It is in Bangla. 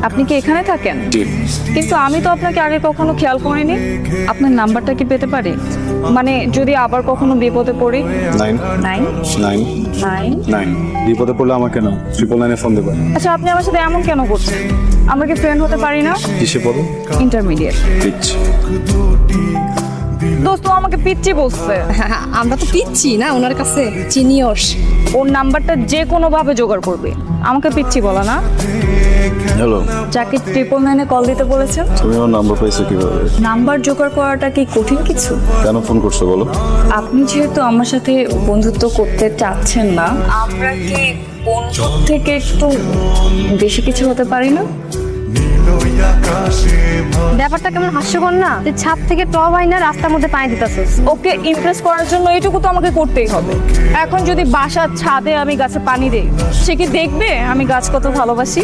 আপনি কি এখানে থাকেন? জি। কিন্তু আমি তো আপনাকে আগে কখনো খেয়াল করিনি। আপনার নাম্বারটা কি পেতে পারি? মানে যদি আবার কখনো বিপদে পড়ি। 9 9 9 9 9 বিপদে পড়লে আমাকে না 999 ফোন দেবেন। আচ্ছা, আপনি আমার সাথে এমন কেন করছেন? আমরা কি ফ্রেন্ড হতে পারি না? কিসে পড়ো? ইন্টারমিডিয়েট। পিচ। দোস্ত ও আমাকে পিচ্চি বলছে। আমরা তো পিচ্ছি না ওনার কাছে, চিনিয়স। ওর নাম্বারটা যে কোনো ভাবে জোগাড় করবে, আমাকে পিচ্চি বলা না। হ্যালো, যাকে 999 কল দিতে বলেছেন, তুমি আমার নাম্বার পাইছো কিভাবে? নাম্বার জোগাড় করাটা কি কঠিন কিছু? কেন ফোন করছো বলো? আপনি যেহেতু আমার সাথে বন্ধুত্ব করতে চাচ্ছেন না, আমরা কি বন্ধু থেকে একটু বেশি কিছু হতে পারি না? ব্যাপারটা কেমন হাস্যকর না? তুই ছাদ থেকে টব হয় না রাস্তার মধ্যে পানি দিতেছিস। ওকে ইমপ্রেস করার জন্য এইটুকু তো আমাকে করতেই হবে। এখন যদি বাসার ছাদে আমি গাছে পানি দেই, সে কি দেখবে আমি গাছ কত ভালোবাসি?